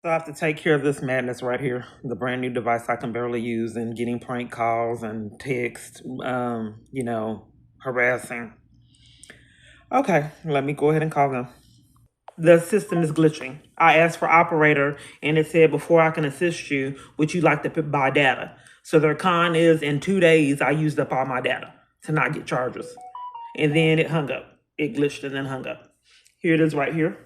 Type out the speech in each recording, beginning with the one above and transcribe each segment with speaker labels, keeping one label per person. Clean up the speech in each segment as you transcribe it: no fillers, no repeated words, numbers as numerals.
Speaker 1: So I have to take care of this madness right here. The brand new device I can barely use and getting prank calls and texts, harassing. Okay, let me go ahead and call them. The system is glitching. I asked for operator and it said before I can assist you, would you like to buy data? So their con is in 2 days, I used up all my data to not get charges. And then it hung up. It glitched and then hung up. Here it is right here.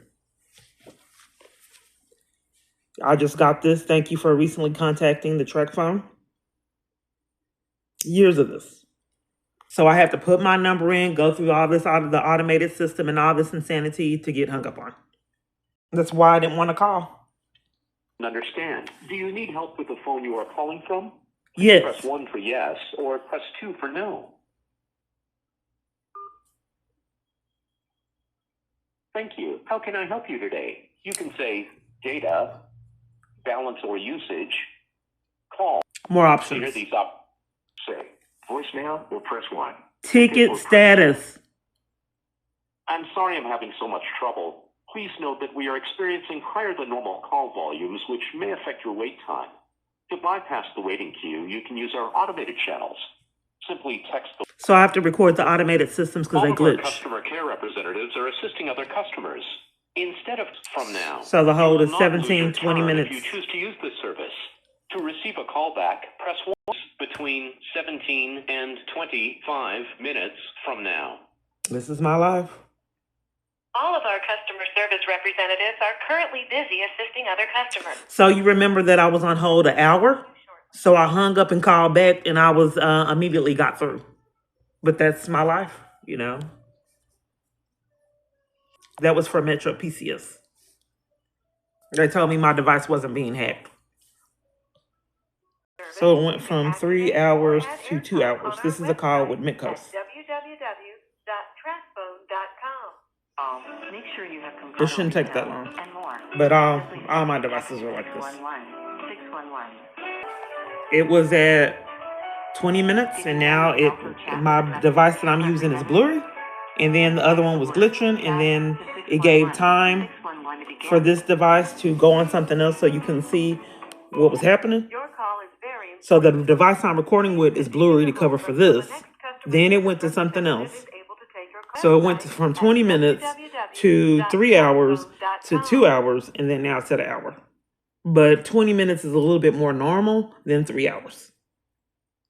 Speaker 1: I just got this. Thank you for recently contacting the track phone. Years of this. So I have to put my number in, go through all this out of the automated system and all this insanity to get hung up on. That's why I didn't want to call.
Speaker 2: Understand. Do you need help with the phone you are calling from?
Speaker 1: Yes.
Speaker 2: Press 1 for yes or press 2 for no. Thank you. How can I help you today? You can say data, balance or usage, call.
Speaker 1: More
Speaker 2: To
Speaker 1: options.
Speaker 2: hear these say voicemail or press 1.
Speaker 1: Ticket status.
Speaker 2: I'm sorry I'm having so much trouble. Please note that we are experiencing higher than normal call volumes, which may affect your wait time. To bypass the waiting queue, you can use our automated channels. Simply text the...
Speaker 1: So I have to record the automated systems because they
Speaker 2: All of our
Speaker 1: glitch.
Speaker 2: customer care representatives are assisting other customers. Instead of from now,
Speaker 1: So the hold
Speaker 2: you
Speaker 1: is
Speaker 2: will not lose
Speaker 1: 17,
Speaker 2: your
Speaker 1: 20
Speaker 2: turn
Speaker 1: minutes.
Speaker 2: If you choose to use this service. To receive a call back, press 1 between 17 and 25 minutes from now.
Speaker 1: This is my life.
Speaker 3: All of our customer service representatives are currently busy assisting other customers.
Speaker 1: So you remember that I was on hold an hour? So I hung up and called back and I was immediately got through. But that's my life, you know. That was for Metro PCS. They told me my device wasn't being hacked. So it went from 3 hours to 2 hours. This is a call with Midcoast.
Speaker 3: www.trackphone.com. Make sure you have
Speaker 1: It shouldn't take that long. But all my devices are like this.
Speaker 3: 611.
Speaker 1: It was at 20 minutes and now my device that I'm using is blurry. And then the other one was glitching, and then it gave time for this device to go on something else so you can see what was happening. So the device I'm recording with is blurry to cover for this. Then it went to something else. So it went from 20 minutes to 3 hours to 2 hours, and then now it's at an hour. But 20 minutes is a little bit more normal than 3 hours.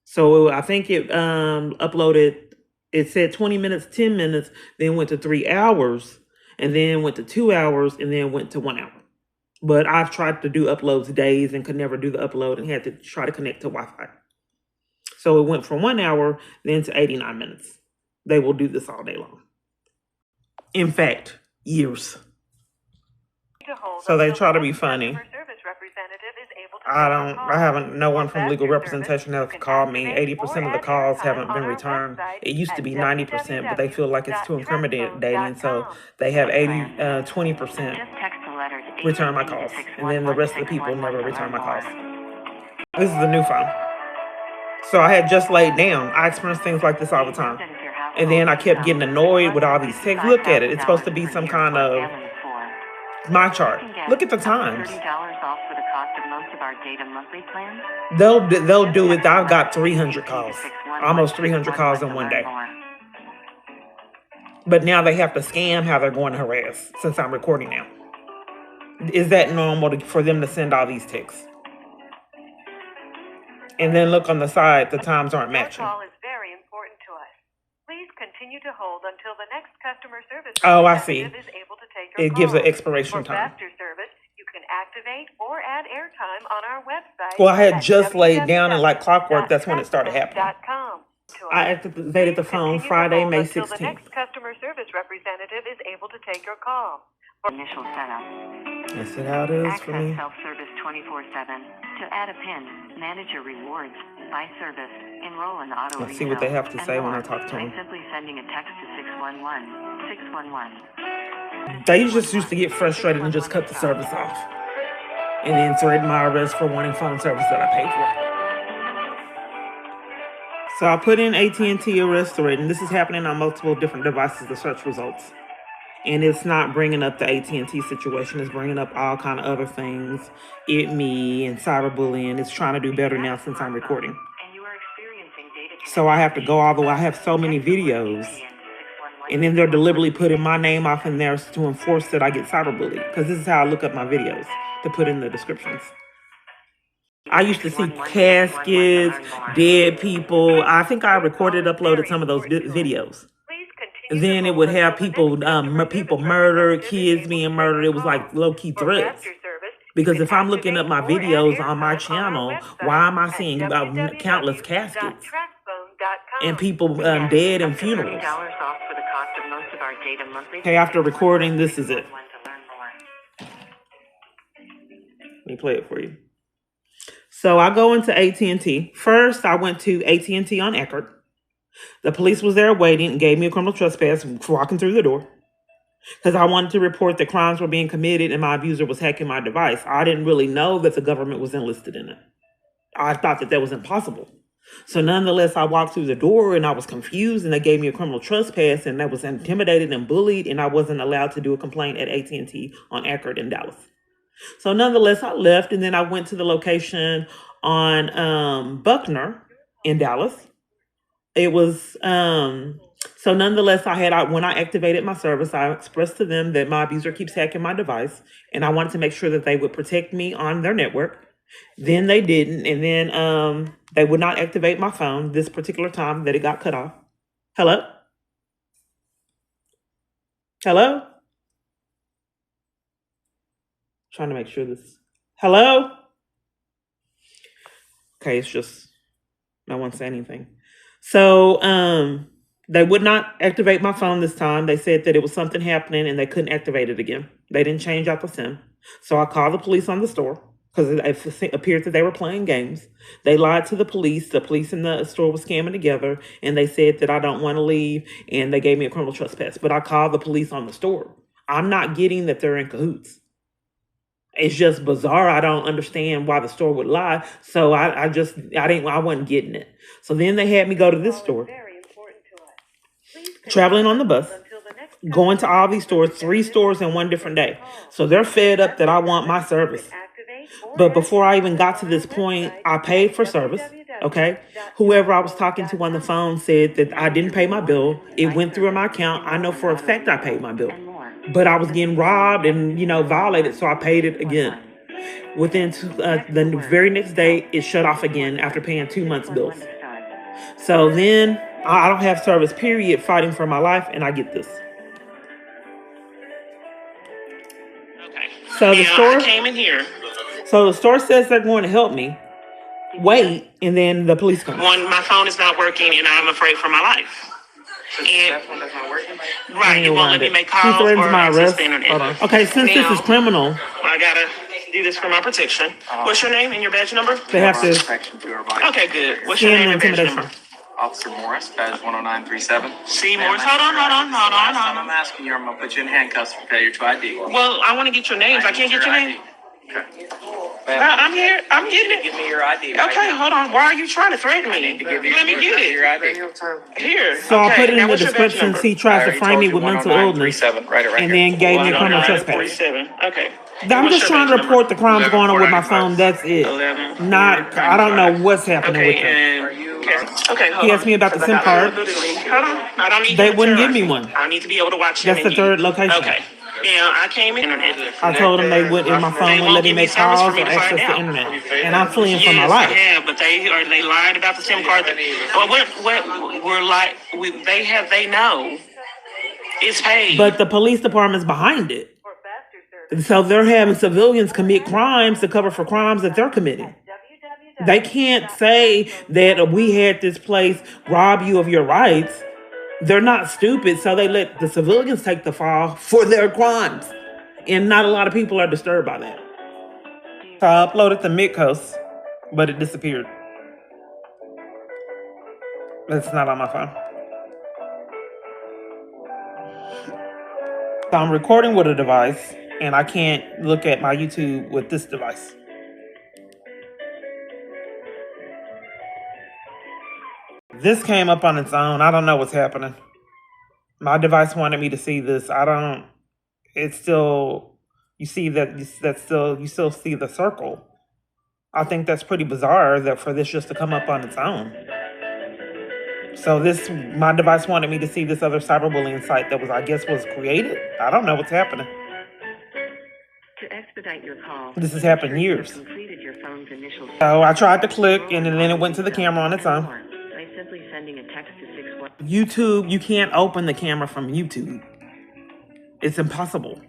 Speaker 1: So I think it uploaded, it said 20 minutes, 10 minutes, then went to 3 hours, and then went to 2 hours, and then went to 1 hour. But I've tried to do uploads days and could never do the upload and had to try to connect to Wi-Fi. So it went from 1 hour, then to 89 minutes. They will do this all day long. In fact, years. So they try to be funny. I haven't, no one from legal representation has called me. 80% of the calls haven't been returned. It used to be 90%, but they feel like it's too incriminating, so they have 20% return my calls. And then the rest of the people never return my calls. This is a new phone. So I had just laid down. I experience things like this all the time. And then I kept getting annoyed with all these texts. Look at it. It's supposed to be some kind of my chart. Look at the times. They'll do it. I've got 300 calls, almost 300 calls in one day. But now they have to scam how they're going to harass since I'm recording now. Is that normal for them to send all these texts? And then look on the side, the times aren't matching.
Speaker 3: Your call is very important to us. Please continue to hold until the next customer service
Speaker 1: representative
Speaker 3: is able to take your
Speaker 1: It gives
Speaker 3: call.
Speaker 1: an expiration
Speaker 3: For
Speaker 1: time.
Speaker 3: faster service, you can activate or add airtime on our website.
Speaker 1: Well, I had just laid down and like clockwork, that's when it started happening. I activated the phone Friday, May 16th.
Speaker 3: The next customer service representative is able to take your call. Initial setup.
Speaker 1: That's it how it is for me.
Speaker 3: Access self-service 24/7. To add a PIN, manage your rewards, buy service, enroll in auto
Speaker 1: Let's see what they have to say when I talk to them.
Speaker 3: Simply sending a text to 611. 611.
Speaker 1: They just used to get frustrated and just cut the service off. And then threaten my arrest for wanting phone service that I paid for. So I put in AT&T arrest threat, and this is happening on multiple different devices, the search results. and it's not bringing up the AT&T situation. It's bringing up all kind of other things, me and cyberbullying. It's trying to do better now since I'm recording.
Speaker 3: And you are experiencing data
Speaker 1: So I have to go all the way. I have so many videos, and then they're deliberately putting my name off in there to enforce that I get cyberbullied, because this is how I look up my videos, to put in the descriptions. I used to see caskets, dead people. I think I recorded, uploaded some of those videos. Then it would have people, people murdered, kids being murdered. It was like low-key threats. Because if I'm looking up my videos on my channel, why am I seeing countless caskets and people dead in funerals? Okay, after recording, this is it. Let me play it for you. So I go into AT&T. First, I went to AT&T on Eckerd. The police was there waiting and gave me a criminal trespass for walking through the door, because I wanted to report that crimes were being committed and my abuser was hacking my device. I didn't really know that the government was enlisted in it. I thought that was impossible. So nonetheless, I walked through the door and I was confused, and they gave me a criminal trespass, and I was intimidated and bullied, and I wasn't allowed to do a complaint at AT&T on Eckerd in Dallas. So nonetheless, I left, and then I went to the location on Buckner in Dallas. It was so nonetheless, when I activated my service, I expressed to them that my abuser keeps hacking my device, and I wanted to make sure that they would protect me on their network. Then they didn't, and then they would not activate my phone this particular time that it got cut off. Hello? Hello? Trying to make sure this. Hello? Okay, it's just no one said anything. So they would not activate my phone this time. They said that it was something happening and they couldn't activate it again. They didn't change out the SIM. So I called the police on the store, because it appeared that they were playing games. They lied to the police. The police in the store were scamming together, and they said that I don't want to leave, and they gave me a criminal trespass. But I called the police on the store. I'm not getting that they're in cahoots. It's just bizarre. I don't understand why the store would lie. So I wasn't getting it. So then they had me go to this store, traveling on the bus, going to all these stores, 3 stores in one different day. So they're fed up that I want my service. But before I even got to this point, I paid for service. Okay. Whoever I was talking to on the phone said that I didn't pay my bill. It went through my account. I know for a fact I paid my bill, but I was getting robbed and, violated. So I paid it again. Within the very next day, it shut off again after paying 2 months bills. So then I don't have service, period, fighting for my life. And I get this. Okay. So the store came in here. So the store says they're going to help me. Wait, and then the police come. My phone is not working, and I'm afraid for my life. And that's not working. Right, it won't let me make calls or access the internet. Hold on. Okay, since this is criminal, I gotta do this for my protection. What's your name and your badge number? They have to. Okay, good. What's your name and badge number?
Speaker 4: Officer Morris, badge 10937.
Speaker 1: See, Morris, hold on.
Speaker 4: I'm asking you, I'm gonna put you in handcuffs for failure to ID.
Speaker 1: Well, I want to get your names. I can't get your name.
Speaker 4: Okay.
Speaker 1: I'm here. I'm getting it.
Speaker 4: Give me your ID.
Speaker 1: Okay, hold on. Why are you trying to threaten me?
Speaker 4: I need to give you
Speaker 1: Let me get it.
Speaker 4: your ID.
Speaker 1: Here. So I put it in the description. He tries to frame me with mental illness, and then gave me a criminal trespass. Okay. I'm just trying to report the crimes going on with my phone. That's it. I don't know what's happening with them. Okay, he asked me about the SIM card. Hold on. I don't need. They wouldn't give me one. I need to be able to watch. That's the 3rd location. Okay. Yeah, I came in. I told them they wouldn't. My phone wouldn't let me make calls or access the internet, and I'm fleeing for my life. Yeah, but they lied about the SIM card. They know it's paid. But the police department's behind it. So they're having civilians commit crimes to cover for crimes that they're committing. They can't say that we had this place rob you of your rights. They're not stupid, so they let the civilians take the fall for their crimes. And not a lot of people are disturbed by that. So I uploaded the Midcoast, but it disappeared. It's not on my phone. So I'm recording with a device, and I can't look at my YouTube with this device. This came up on its own. I don't know what's happening. My device wanted me to see this. I don't it's still, you see you still see the circle. I think that's pretty bizarre that for this just to come up on its own. So my device wanted me to see this other cyberbullying site that I guess was created. I don't know what's happening.
Speaker 3: To expedite your call,
Speaker 1: This has happened years.
Speaker 3: completed your phone's initial.
Speaker 1: So I tried to click and then it went to the camera on its own.
Speaker 3: By simply sending a text to 61.
Speaker 1: YouTube, you can't open the camera from YouTube. It's impossible.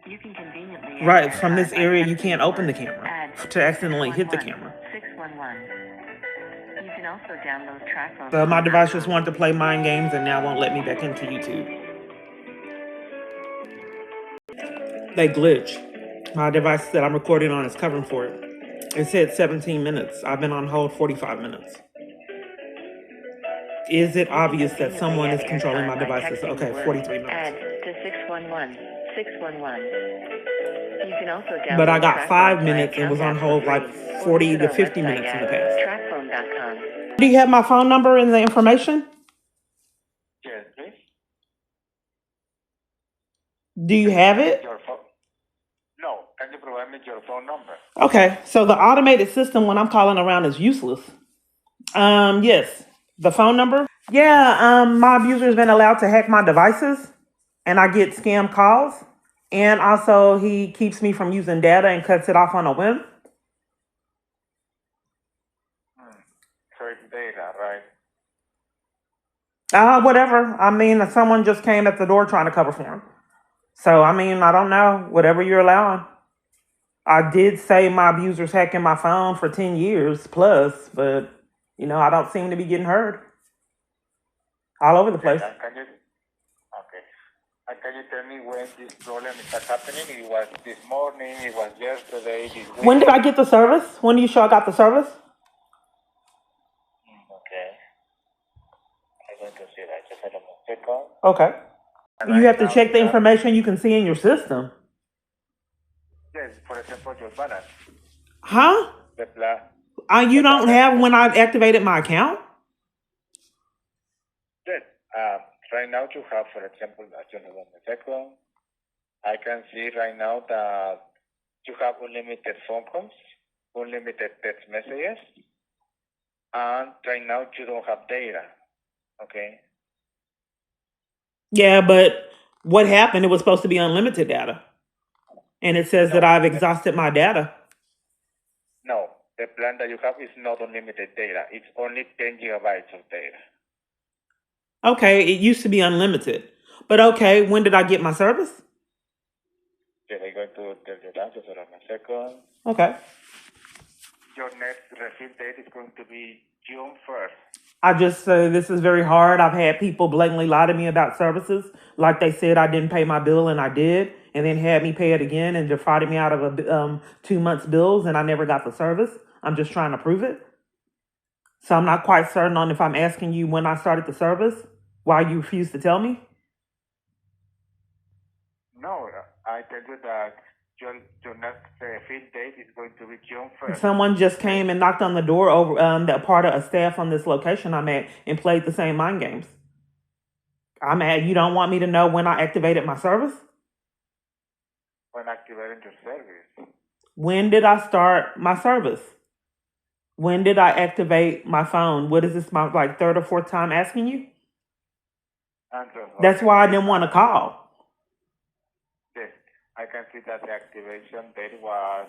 Speaker 3: You can conveniently
Speaker 1: Right, from this area, you can't open the camera to accidentally hit the camera.
Speaker 3: 611. You can also download track phone.
Speaker 1: So my device just wanted to play mind games and now won't let me back into YouTube. They glitch. My device that I'm recording on is covering for it. It said 17 minutes. I've been on hold 45 minutes. Is it obvious that someone is controlling my devices? Okay, 43 minutes.
Speaker 3: Add to 611. 611. You can also download.
Speaker 1: But I got 5 minutes and was on hold like 40 to 50 minutes in the past.
Speaker 3: Trackphone.com.
Speaker 1: Do you have my phone number and the information?
Speaker 5: Yes, please.
Speaker 1: Do you have it?
Speaker 5: Your phone? No. Can you provide me your phone number?
Speaker 1: Okay, so the automated system when I'm calling around is useless. Yes. The phone number? Yeah, my abuser's been allowed to hack my devices and I get scam calls. And also he keeps me from using data and cuts it off on a whim.
Speaker 5: So it's data, right?
Speaker 1: Whatever. I mean, someone just came at the door trying to cover for him. So, I mean, I don't know. Whatever you're allowing. I did say my abuser's hacking my phone for 10 years plus, but, I don't seem to be getting heard. All over the place.
Speaker 5: Okay. And can you tell me when this problem is happening? It was this morning, it was yesterday, this week?
Speaker 1: When did I get the service? When do you show I got the service?
Speaker 5: Okay. I'm going to see that. Just a second.
Speaker 1: Okay.
Speaker 5: And
Speaker 1: You
Speaker 5: right
Speaker 1: have to
Speaker 5: now
Speaker 1: check the
Speaker 5: you have-
Speaker 1: information you can see in your system.
Speaker 5: Yes, for example, your balance.
Speaker 1: Huh?
Speaker 5: The plan.
Speaker 1: You don't have when I activated my account?
Speaker 5: Yes. Right now you have, for example, just a second. I can see right now that you have unlimited phone calls, unlimited text messages, and right now you don't have data. Okay.
Speaker 1: Yeah, but what happened? It was supposed to be unlimited data. And it says that I've exhausted my data.
Speaker 5: No, the plan that you have is not unlimited data. It's only 10 gigabytes of data.
Speaker 1: Okay, it used to be unlimited. But okay, when did I get my service?
Speaker 5: Yes, I'm going to tell you that. Just a second.
Speaker 1: Okay.
Speaker 5: Your next receipt date is going to be June 1st.
Speaker 1: I just say this is very hard. I've had people blatantly lie to me about services. Like they said I didn't pay my bill and I did. And then had me pay it again and defrauded me out of 2 months' bills and I never got the service. I'm just trying to prove it. So I'm not quite certain on if I'm asking you when I started the service, why you refuse to tell me.
Speaker 5: No, I tell you that your next receipt date is going to be June 1st.
Speaker 1: Someone just came and knocked on the door over that part of a staff on this location I'm at and played the same mind games. I'm at, you don't want me to know when I activated my service?
Speaker 5: When activating your service.
Speaker 1: When did I start my service? When did I activate my phone? What is this, my third or fourth time asking you?
Speaker 5: Answer.
Speaker 1: That's why I didn't want to call.
Speaker 5: Yes, I can see that the activation date was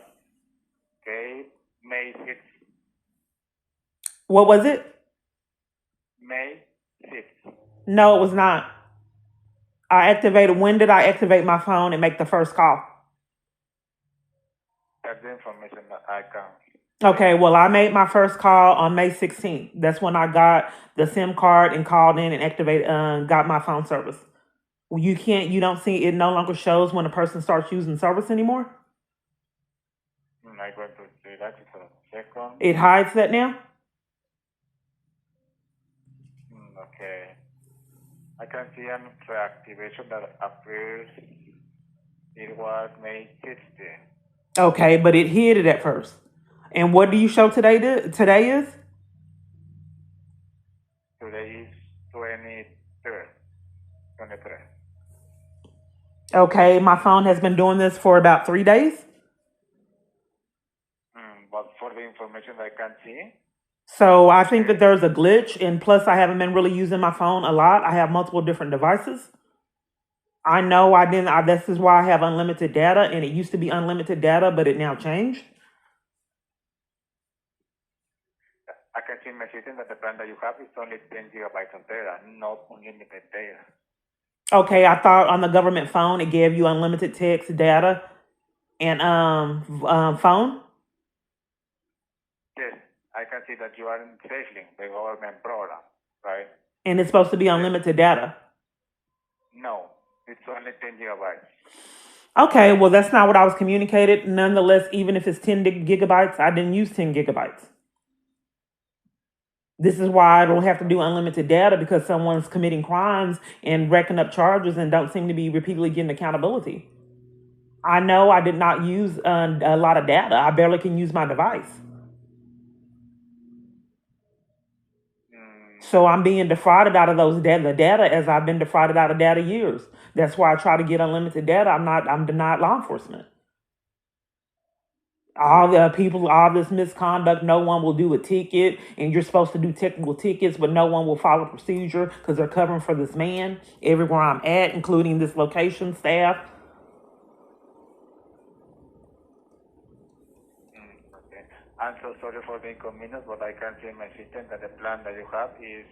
Speaker 5: May 6th.
Speaker 1: What was it?
Speaker 5: May 6th.
Speaker 1: No, it was not. When did I activate my phone and make the first call?
Speaker 5: That's the information that I can.
Speaker 1: Okay, well, I made my first call on May 16th. That's when I got the SIM card and called in and got my phone service. You don't see, it no longer shows when a person starts using service anymore?
Speaker 5: I'm going to see that for a second.
Speaker 1: It hides that now?
Speaker 5: Okay. I can see an reactivation that appears. It was May 16th.
Speaker 1: Okay, but it hid it at first. And what do you show today? Today is?
Speaker 5: Today is 23rd.
Speaker 1: Okay, my phone has been doing this for about 3 days.
Speaker 5: But for the information I can see,
Speaker 1: So I think that there's a glitch, and plus I haven't been really using my phone a lot. I have multiple different devices. I know I didn't. This is why I have unlimited data, and it used to be unlimited data, but it now changed.
Speaker 5: I can see in my system that the plan that you have is only 10 gigabytes of data, not unlimited data.
Speaker 1: Okay, I thought on the government phone it gave you unlimited text, data, and phone,
Speaker 5: Yes, I can see that you are in SafeLink, the government program, right?
Speaker 1: and it's supposed to be unlimited data.
Speaker 5: No, it's only 10 gigabytes.
Speaker 1: Okay, well that's not what I was communicated. Nonetheless, even if it's 10 gigabytes, I didn't use 10 gigabytes. This is why I don't have to do unlimited data, because someone's committing crimes and racking up charges and don't seem to be repeatedly getting accountability. I know I did not use a lot of data. I barely can use my device. So I'm being defrauded out of those the data, as I've been defrauded out of data years. That's why I try to get unlimited data. I'm denied law enforcement. All the people, all this misconduct, no one will do a ticket, and you're supposed to do technical tickets, but no one will follow procedure because they're covering for this man everywhere I'm at, including this location staff.
Speaker 5: Okay. I'm so sorry for the inconvenience, but I can see in my system that the plan that you have is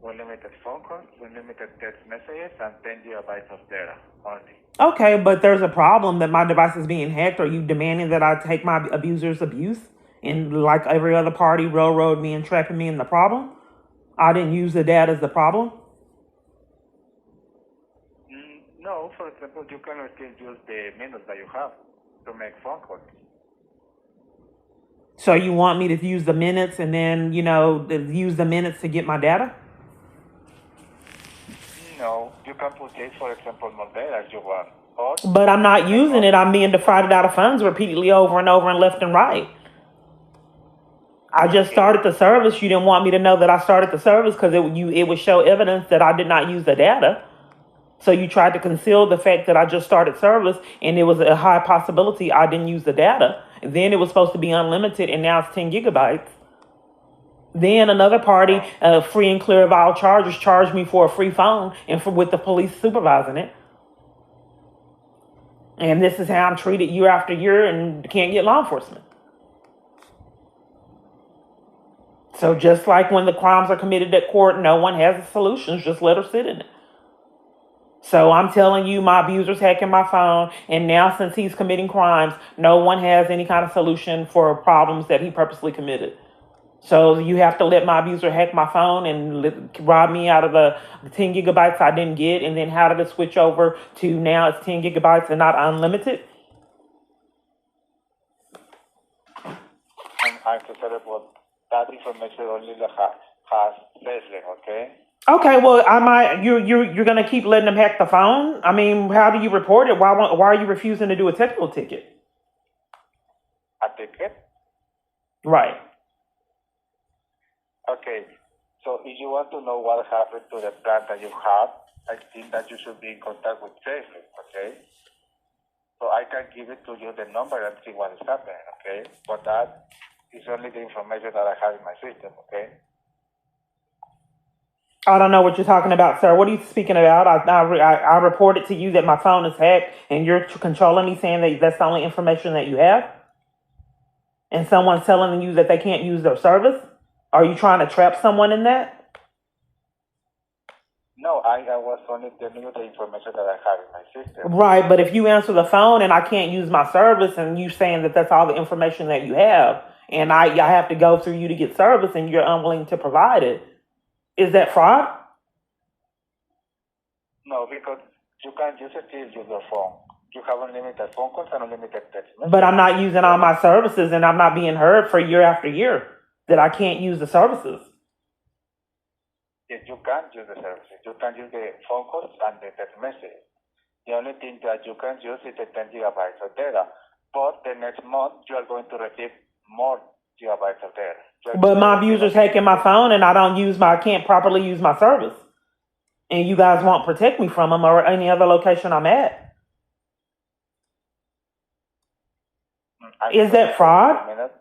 Speaker 5: unlimited phone calls, unlimited text messages, and 10 gigabytes of data only.
Speaker 1: Okay, but there's a problem that my device is being hacked. Are you demanding that I take my abuser's abuse and, like every other party, railroad me and trapping me in the problem? I didn't use the data as the problem.
Speaker 5: No, for example, you can still use the minutes that you have to make phone calls.
Speaker 1: So you want me to use the minutes and then, use the minutes to get my data?
Speaker 5: No, you can purchase, for example, more data if you want.
Speaker 1: But I'm not using it. I'm being defrauded out of funds repeatedly over and over and left and right. I just started the service. You didn't want me to know that I started the service because it would show evidence that I did not use the data. So you tried to conceal the fact that I just started service, and it was a high possibility I didn't use the data. And then it was supposed to be unlimited, and now it's 10 gigabytes. Then another party, free and clear of all charges, charged me for a free phone and with the police supervising it. And this is how I'm treated year after year and can't get law enforcement. So just like when the crimes are committed at court, no one has the solutions. Just let her sit in it. So I'm telling you, my abuser's hacking my phone. And now since he's committing crimes, no one has any kind of solution for problems that he purposely committed. So you have to let my abuser hack my phone and rob me out of the 10 gigabytes I didn't get. And then how did it switch over to now it's 10 gigabytes and not unlimited?
Speaker 5: I'm so sorry, but that information only has SafeLink, okay?
Speaker 1: Okay, well, you're gonna keep letting them hack the phone? I mean, how do you report it? Why are you refusing to do a technical ticket?
Speaker 5: A ticket?
Speaker 1: Right.
Speaker 5: Okay, so if you want to know what happened to the plan that you have, I think that you should be in contact with SafeLink, okay? So I can give it to you the number and see what is happening, okay? But that is only the information that I have in my system, okay?
Speaker 1: I don't know what you're talking about, sir. What are you speaking about? I reported to you that my phone is hacked, and you're controlling me, saying that that's the only information that you have? And someone's telling you that they can't use their service? Are you trying to trap someone in that?
Speaker 5: No, I was only telling you the information that I have in my system.
Speaker 1: Right, but if you answer the phone and I can't use my service, and you saying that that's all the information that you have, and I have to go through you to get service, and you're unwilling to provide it, is that fraud?
Speaker 5: No, because you can use it to use your phone. You have unlimited phone calls and unlimited text messages.
Speaker 1: But I'm not using all my services, and I'm not being heard for year after year that I can't use the services.
Speaker 5: Yes, you can use the services. You can use the phone calls and the text messages. The only thing that you can use is the 10 gigabytes of data. But the next month, you are going to receive more gigabytes of data.
Speaker 1: But my abuser's hacking my phone, and I can't properly use my service. And you guys won't protect me from them or any other location I'm at.
Speaker 5: I'm
Speaker 1: Is
Speaker 5: sorry
Speaker 1: that
Speaker 5: for the
Speaker 1: fraud?
Speaker 5: inconvenience.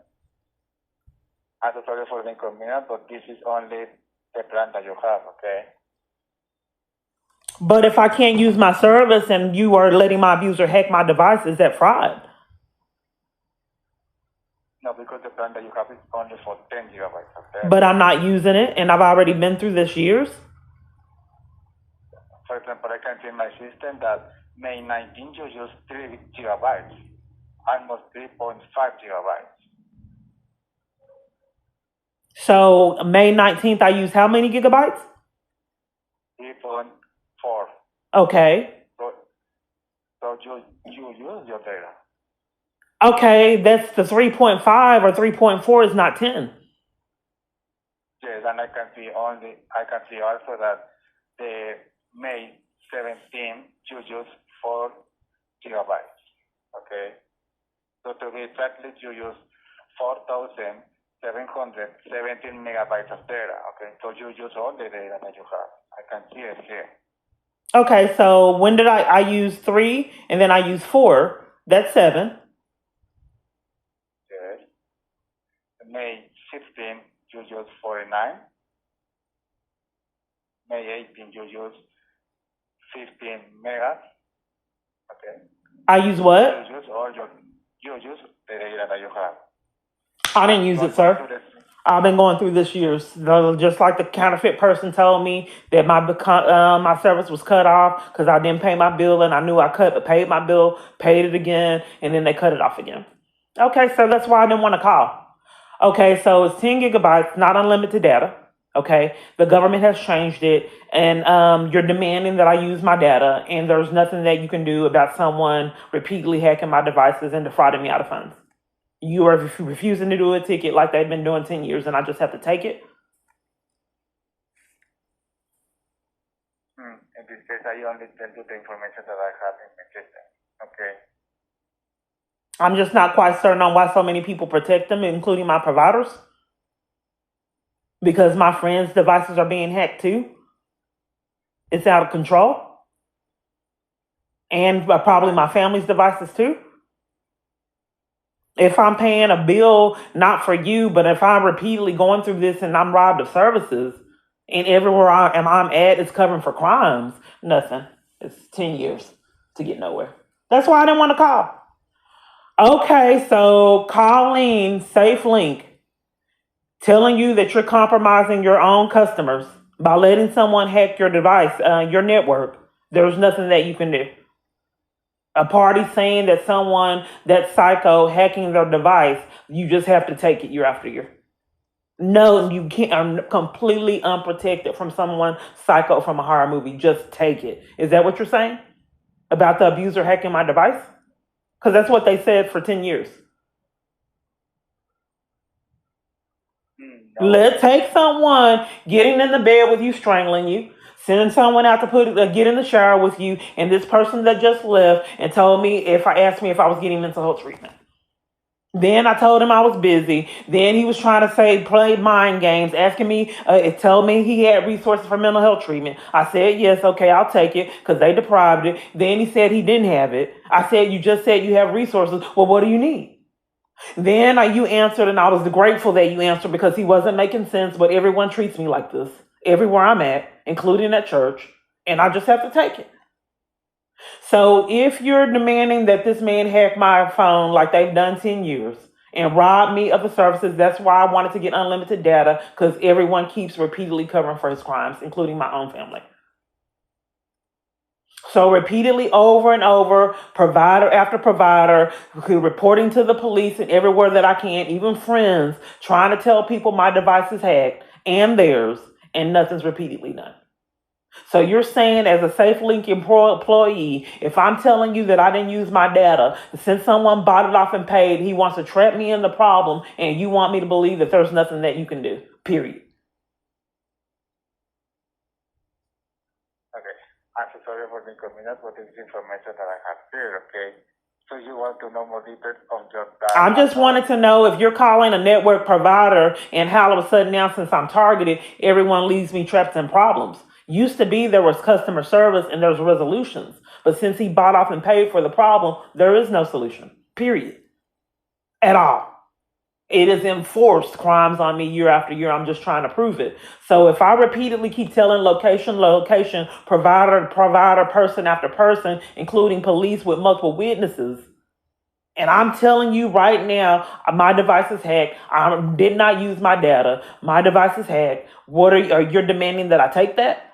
Speaker 5: I'm so sorry for the inconvenience, but this is only the plan that you have, okay?
Speaker 1: But if I can't use my service and you are letting my abuser hack my device, is that fraud?
Speaker 5: No, because the plan that you have is only for 10 gigabytes, okay?
Speaker 1: But I'm not using it, and I've already been through this years.
Speaker 5: For example, I can see in my system that May 19 you use 3 gigabytes, almost 3.5 gigabytes.
Speaker 1: So May 19th, I used how many gigabytes?
Speaker 5: 3.4.
Speaker 1: Okay.
Speaker 5: So you use your data.
Speaker 1: Okay, that's the 3.5 or 3.4 is not 10.
Speaker 5: Yes, and I can see also that the May 17 you use 4 gigabytes. Okay. So to be exactly, you use 4,717 megabytes of data. Okay. So you use all the data that you have. I can see it here.
Speaker 1: Okay, so when did I use 3 and then I use 4? That's 7.
Speaker 5: Yes. May 16 you use 49. May 18 you use 15 megas. Okay.
Speaker 1: I use what?
Speaker 5: You use the data that you have.
Speaker 1: I didn't use it, sir. I've been going through this years. Just like the counterfeit person told me that my service was cut off because I didn't pay my bill, and I knew I paid my bill, paid it again, and then they cut it off again. Okay, so that's why I didn't want to call. Okay, so it's 10 gigabytes, not unlimited data. Okay, the government has changed it, and you're demanding that I use my data, and there's nothing that you can do about someone repeatedly hacking my devices and defrauding me out of funds. You are refusing to do a ticket like they've been doing 10 years, and I just have to take it.
Speaker 5: In this case, I only tell you the information that I have in my system. Okay.
Speaker 1: I'm just not quite certain on why so many people protect them, including my providers. Because my friends' devices are being hacked too. It's out of control. And probably my family's devices too. If I'm paying a bill, not for you, but if I'm repeatedly going through this and I'm robbed of services, and everywhere I'm at is covering for crimes, nothing. It's 10 years to get nowhere. That's why I didn't want to call. Okay, so calling SafeLink, telling you that you're compromising your own customers by letting someone hack your device, your network. There's nothing that you can do. A party saying that someone, that psycho hacking their device, you just have to take it year after year. No, you can't. I'm completely unprotected from someone psycho from a horror movie. Just take it. Is that what you're saying about the abuser hacking my device? Because that's what they said for 10 years.
Speaker 5: No.
Speaker 1: Let's take someone getting in the bed with you, strangling you, sending someone out to get in the shower with you, and this person that just left and told me asked me if I was getting mental health treatment. Then I told him I was busy. Then he was trying to play mind games, asking me, tell me he had resources for mental health treatment. I said, yes, okay, I'll take it because they deprived it. Then he said he didn't have it. I said, you just said you have resources. Well, what do you need? Then you answered, and I was grateful that you answered because he wasn't making sense, but everyone treats me like this everywhere I'm at, including at church, and I just have to take it. So if you're demanding that this man hack my phone like they've done 10 years and rob me of the services, that's why I wanted to get unlimited data, because everyone keeps repeatedly covering for his crimes, including my own family. So repeatedly over and over, provider after provider, reporting to the police and everywhere that I can, even friends, trying to tell people my device is hacked and theirs, and nothing's repeatedly done. So you're saying as a SafeLink employee, if I'm telling you that I didn't use my data, since someone bought it off and paid, he wants to trap me in the problem, and you want me to believe that there's nothing that you can do, period.
Speaker 5: Okay. I'm so sorry for the inconvenience, but this is information that I have here, okay? So you want to know more details of your data?
Speaker 1: I just wanted to know if you're calling a network provider and how all of a sudden now, since I'm targeted, everyone leaves me trapped in problems. Used to be there was customer service and there's resolutions. But since he bought off and paid for the problem, there is no solution, period. at all. It has enforced crimes on me year after year. I'm just trying to prove it. So if I repeatedly keep telling location, provider, person after person, including police with multiple witnesses, and I'm telling you right now, my device is hacked. I did not use my data. My device is hacked. What are you demanding that I take that?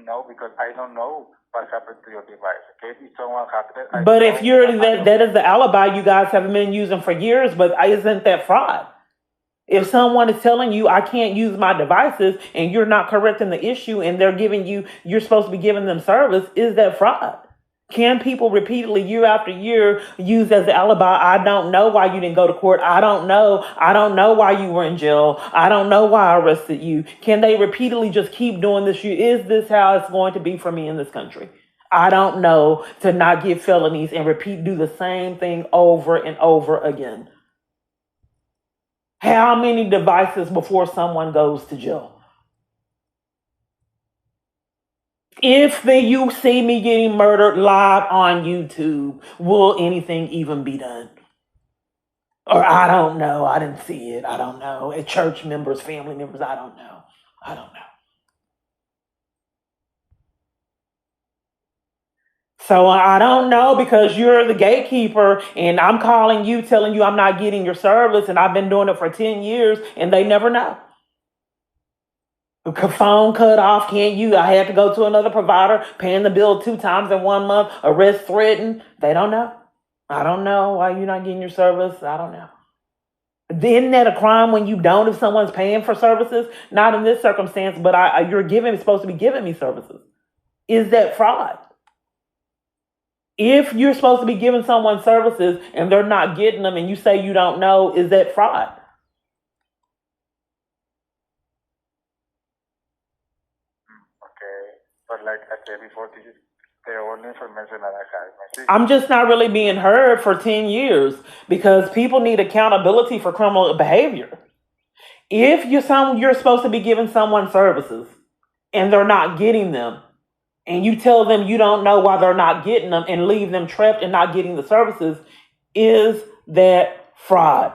Speaker 5: No, because I don't know what happened to your device. Okay, if someone hacked it, I
Speaker 1: But
Speaker 5: don't
Speaker 1: if
Speaker 5: know
Speaker 1: you're
Speaker 5: what happened.
Speaker 1: that is the alibi you guys have been using for years, but isn't that fraud? If someone is telling you I can't use my devices and you're not correcting the issue and you're supposed to be giving them service, is that fraud? Can people repeatedly year after year use as an alibi? I don't know why you didn't go to court. I don't know. I don't know why you were in jail. I don't know why I arrested you. Can they repeatedly just keep doing this? Is this how it's going to be for me in this country? I don't know, to not get felonies and do the same thing over and over again. How many devices before someone goes to jail? If you see me getting murdered live on YouTube, will anything even be done? Or I don't know. I didn't see it. I don't know. Church members, family members, I don't know. I don't know. So I don't know, because you're the gatekeeper and I'm calling you, telling you I'm not getting your service, and I've been doing it for 10 years and they never know. Phone cut off, can't you? I had to go to another provider, paying the bill 2 times in 1 month, arrest threatened. They don't know. I don't know why you're not getting your service. I don't know. Isn't that a crime when you don't, if someone's paying for services? Not in this circumstance, but you're supposed to be giving me services. Is that fraud? If you're supposed to be giving someone services and they're not getting them and you say you don't know, is that fraud?
Speaker 5: Okay, but like I said before, this is the only information that I have.
Speaker 1: I'm just not really being heard for 10 years, because people need accountability for criminal behavior. If you're supposed to be giving someone services and they're not getting them, and you tell them you don't know why they're not getting them and leave them trapped and not getting the services, is that fraud?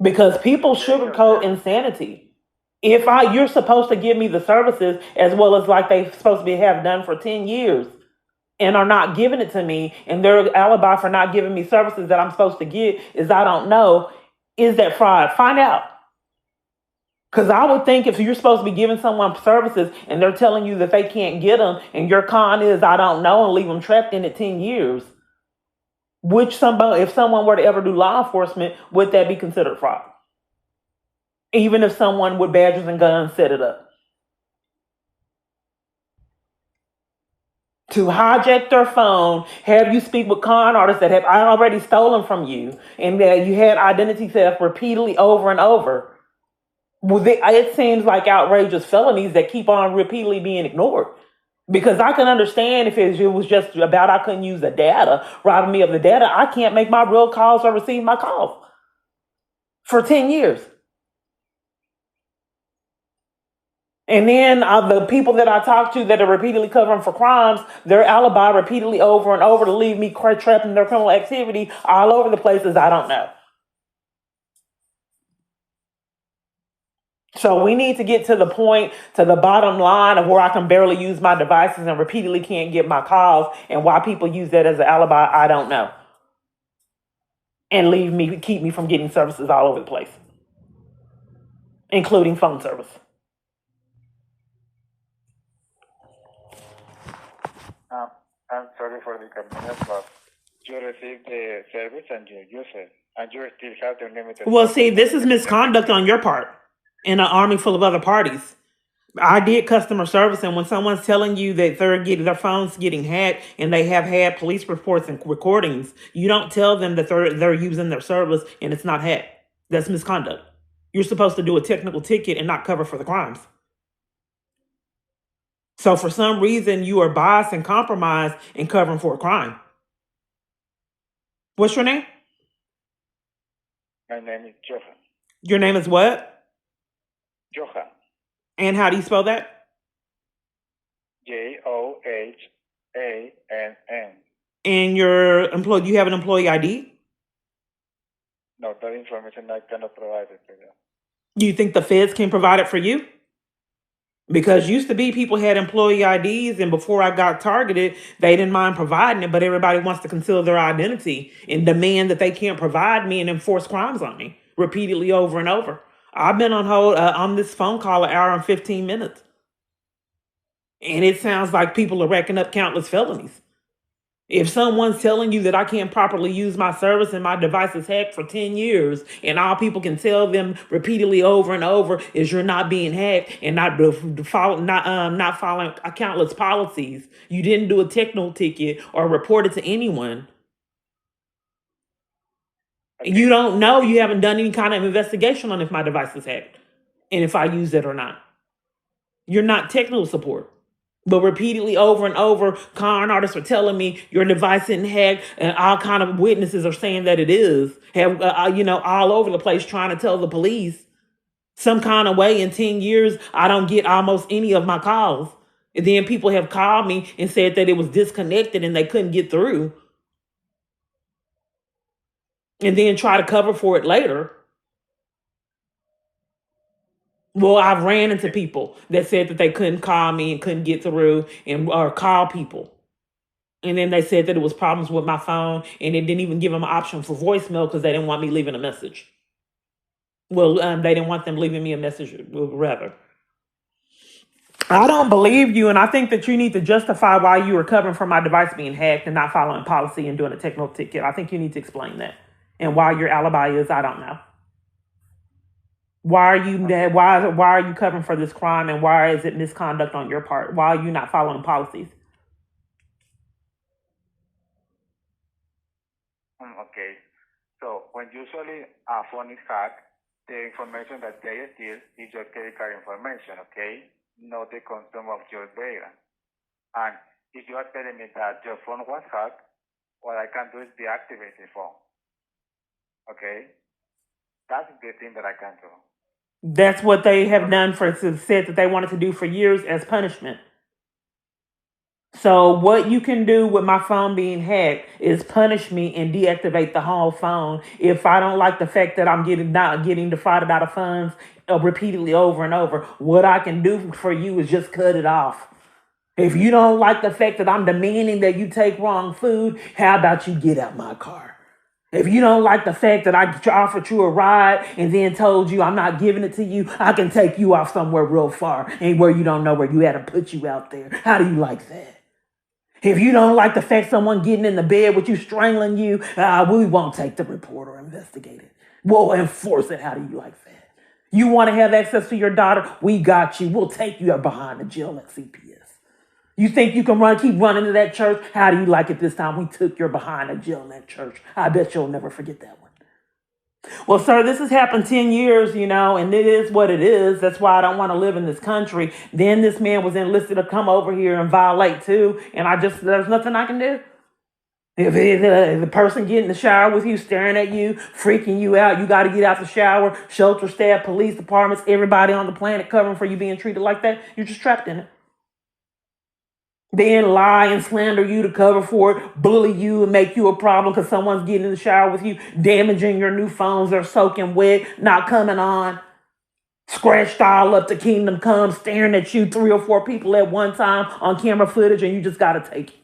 Speaker 1: Because people sugarcoat insanity. If you're supposed to give me the services as well as like they supposed to be have done for 10 years and are not giving it to me, and their alibi for not giving me services that I'm supposed to get is I don't know, is that fraud? Find out. Because I would think if you're supposed to be giving someone services and they're telling you that they can't get them, and your con is I don't know, and leave them trapped in it 10 years, if someone were to ever do law enforcement, would that be considered fraud? Even if someone with badges and guns set it up. To hijack their phone, have you speak with con artists that have already stolen from you, and that you had identity theft repeatedly over and over. Well, it seems like outrageous felonies that keep on repeatedly being ignored. Because I can understand if it was just about I couldn't use the data, robbing me of the data. I can't make my real calls or receive my calls for 10 years. And then the people that I talk to that are repeatedly covering for crimes, their alibi repeatedly over and over to leave me trapped in their criminal activity all over the places I don't know. So we need to get to the point, to the bottom line of where I can barely use my devices and repeatedly can't get my calls, and why people use that as an alibi, I don't know. And keep me from getting services all over the place, including phone service.
Speaker 5: I'm sorry for the inconvenience, but you received the service and you use it, and you still have the unlimited.
Speaker 1: Well, see, this is misconduct on your part in an army full of other parties. I did customer service, and when someone's telling you that their phone's getting hacked and they have had police reports and recordings, you don't tell them that they're using their service and it's not hacked. That's misconduct. You're supposed to do a technical ticket and not cover for the crimes. So for some reason, you are biased and compromised in covering for a crime. What's your name?
Speaker 5: My name is Johan.
Speaker 1: Your name is what?
Speaker 5: Johan.
Speaker 1: And how do you spell that?
Speaker 5: Johan. ANN.
Speaker 1: And your employee, you have an employee ID?
Speaker 5: No, that information I cannot provide it to you.
Speaker 1: Do you think the feds can provide it for you? Because used to be people had employee IDs, and before I got targeted, they didn't mind providing it, but everybody wants to conceal their identity and demand that they can't provide me and enforce crimes on me repeatedly over and over. I've been on hold on this phone call an hour and 15 minutes, and it sounds like people are racking up countless felonies. If someone's telling you that I can't properly use my service and my device is hacked for 10 years, and all people can tell them repeatedly over and over is you're not being hacked and not following countless policies, you didn't do a technical ticket or report it to anyone,
Speaker 5: Okay.
Speaker 1: you don't know, you haven't done any kind of investigation on if my device is hacked and if I use it or not. You're not technical support. But repeatedly over and over, con artists are telling me your device isn't hacked, and all kind of witnesses are saying that it is. Have all over the place trying to tell the police some kind of way. In 10 years, I don't get almost any of my calls. And then people have called me and said that it was disconnected and they couldn't get through, and then try to cover for it later. Well, I've ran into people that said that they couldn't call me and couldn't get through or call people. And then they said that it was problems with my phone, and it didn't even give them an option for voicemail because they didn't want me leaving a message. Well, they didn't want them leaving me a message, rather. I don't believe you, and I think that you need to justify why you were covering for my device being hacked and not following policy and doing a technical ticket. I think you need to explain that. And why your alibi is, I don't know. Why are you why are you covering for this crime, and why is it misconduct on your part? Why are you not following policies?
Speaker 5: Okay. So when usually a phone is hacked, the information that they steal is your credit card information, okay? Not the content of your data. And if you are telling me that your phone was hacked, what I can do is deactivate the phone. Okay? That's the thing that I can do.
Speaker 1: That's what they have done said that they wanted to do for years as punishment. So what you can do with my phone being hacked is punish me and deactivate the whole phone if I don't like the fact that I'm not getting defrauded out of funds repeatedly over and over. What I can do for you is just cut it off. If you don't like the fact that I'm demanding that you take wrong food, how about you get out my car? If you don't like the fact that I offered you a ride and then told you I'm not giving it to you, I can take you off somewhere real far and where you don't know where you at and put you out there. How do you like that? If you don't like the fact someone getting in the bed with you, strangling you, we won't take the report or investigate it. We'll enforce it. How do you like that? You want to have access to your daughter? We got you. We'll take you behind the jail at CPS. You think you can keep running to that church? How do you like it this time? We took your behind the jail in that church. I bet you'll never forget that one. Well, sir, this has happened 10 years, and it is what it is. That's why I don't want to live in this country. Then this man was enlisted to come over here and violate too, and there's nothing I can do. If the person get in the shower with you, staring at you, freaking you out, you got to get out the shower, shelter staff, police departments, everybody on the planet covering for you being treated like that, you're just trapped in it. Then lie and slander you to cover for it, bully you and make you a problem because someone's getting in the shower with you, damaging your new phones, they're soaking wet, not coming on, scratched all up to Kingdom Come, staring at you, 3 or 4 people at one time on camera footage, and you just got to take it.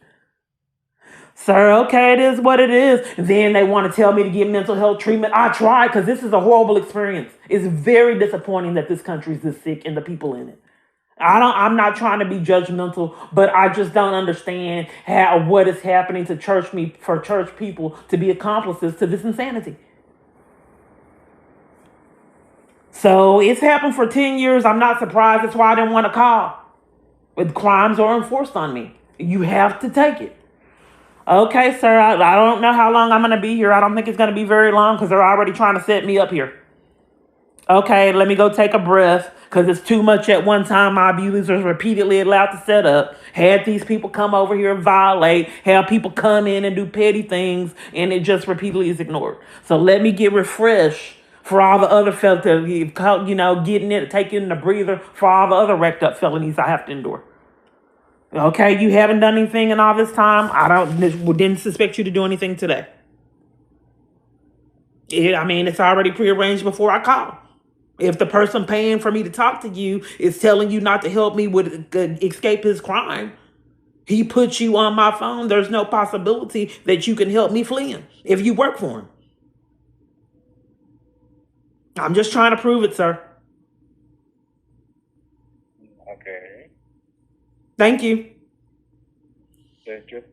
Speaker 1: Sir, okay, it is what it is. Then they want to tell me to get mental health treatment. I try because this is a horrible experience. It's very disappointing that this country is this sick and the people in it. I'm not trying to be judgmental, but I just don't understand what is happening to church people to be accomplices to this insanity. So it's happened for 10 years. I'm not surprised. That's why I didn't want to call. But crimes are enforced on me. You have to take it. Okay, sir, I don't know how long I'm going to be here. I don't think it's going to be very long because they're already trying to set me up here. Okay, let me go take a breath because it's too much at one time. My abusers repeatedly allowed to set up, had these people come over here and violate, have people come in and do petty things, and it just repeatedly is ignored. So let me get refreshed for all the other getting it, taking the breather for all the other wrecked up felonies I have to endure. Okay, you haven't done anything in all this time. Didn't suspect you to do anything today. I mean, it's already prearranged before I call. If the person paying for me to talk to you is telling you not to help me with escape his crime, he puts you on my phone. There's no possibility that you can help me flee him if you work for him. I'm just trying to prove it, sir.
Speaker 5: Okay.
Speaker 1: Thank you.
Speaker 5: Thank you.